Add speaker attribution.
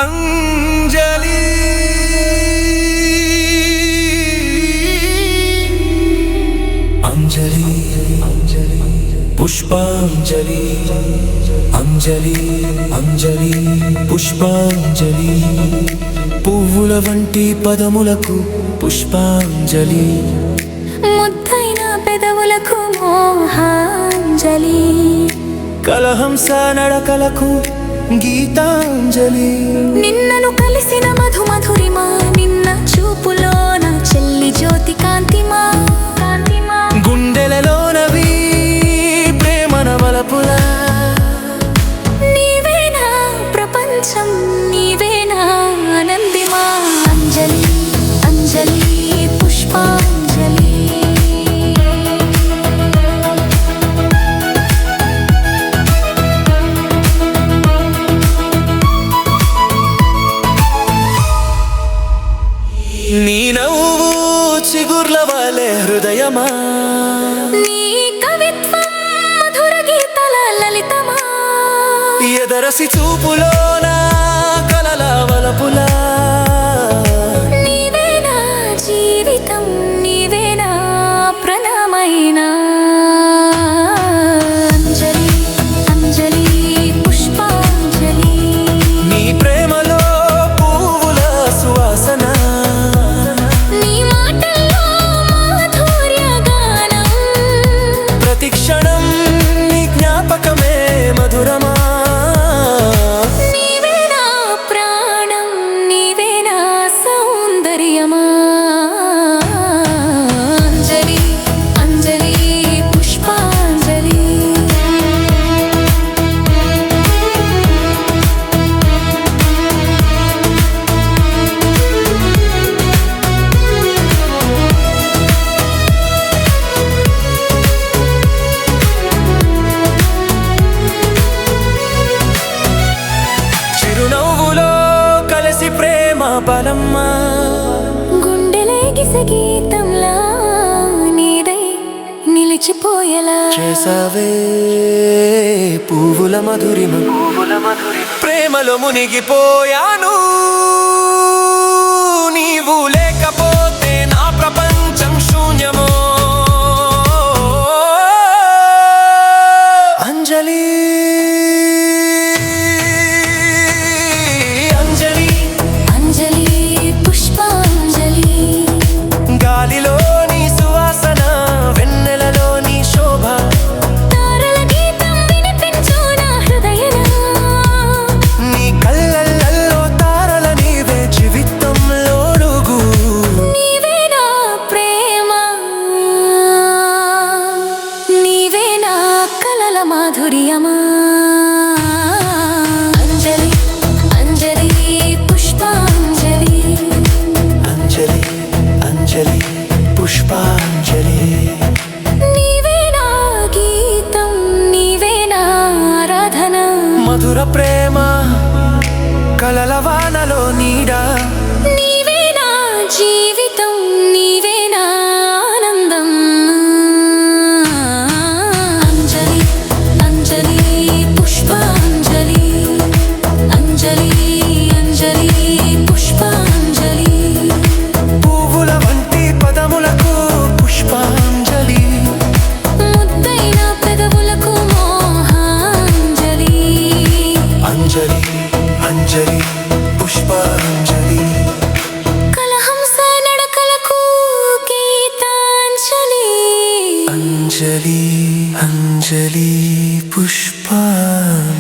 Speaker 1: అంజలి అంజలి అంజలి పుష్పాంజలి అంజలి అంజలి పుష్పాంజలి పువ్వుల వంటి పదములకు పుష్పాంజలి
Speaker 2: ముద్దైన పెదవులకు మోహాంజలి
Speaker 1: కలహంస నడకలకు గీతాంజలి
Speaker 2: నిన్నను కలిసిన మధుమధురిమా నిన్న చూపులోన చెల్లి జ్యోతి కాంతిమా
Speaker 1: గుండెలలోనవి ప్రేమన వలపులా
Speaker 2: నీవేనా ప్రపంచం నీవేనా ఆనందిమా అంజలి అంజలి పుష్పాంజలి
Speaker 1: నీ నవ్వు చిగుర్ల వాలే హృదయమా
Speaker 2: నీ కవిత్వం మధుర గీతల లలితమా
Speaker 1: ఎదరసి చూపులోన కలల వలపులా
Speaker 2: నీవేనా జీవితం నీవేనా ప్రణమైనా అంజలి అంజలి పుష్పాంజలి
Speaker 1: నీ ప్రేమలో పువ్వుల సువాసన
Speaker 2: నీ మాటల్లో మాధుర్య గానం
Speaker 1: ప్రతి క్షణం నీ జ్ఞాపకమే మధురమా
Speaker 2: నీవేనా ప్రాణం నీవేనా సౌందర్యమా అంజలి అంజలి పుష్పాంజలి
Speaker 1: చిరునవ్వులో కలిసి ప్రేమ బలమ్మా
Speaker 2: గుండెలేగిసే గీతంలా నీదై నిలిచిపోయేలా
Speaker 1: చేసావే పువ్వుల మధురిమ ప్రేమలో మునిగిపోయాను నీవు లేకపోతే నా ప్రపంచం శూన్యమో అంజలి అంజలి
Speaker 2: అంజలి పుష్పాంజలి
Speaker 1: గాలిలోని సువాసన వెన్నెలలోని శోభ
Speaker 2: తారల గీతం వినిపించు నా హృదయనా
Speaker 1: నీ కళ్ళల్లో తారల నీవే జీవితంలోడుగు
Speaker 2: నీవేనా ప్రేమ నీవేనా కలల మాధుర్యమా అంజలి అంజలి పుష్పాంజలి
Speaker 1: అంజలి అంజలి పుష్పాంజలి
Speaker 2: నీవేనా గీతం నీవేనా ఆరాధన
Speaker 1: మధుర ప్రేమ కలల వానలో నీడా
Speaker 2: నీవేనా జీవితం నీవేనా ఆనందం అంజలి అంజలి పుష్పాంజలి అంజలి అంజలి పుష్పాంజలి
Speaker 1: పువ్వుల వంటి పదములకు పుష్పాంజలి
Speaker 2: ముద్దైన పెదవులకు మోహాంజలి
Speaker 1: అంజలి అంజలి పుష్పాంజలి
Speaker 2: కలహంస నడకలకు గీతాంజలి
Speaker 1: అంజలి అంజలి పుష్పాంజలి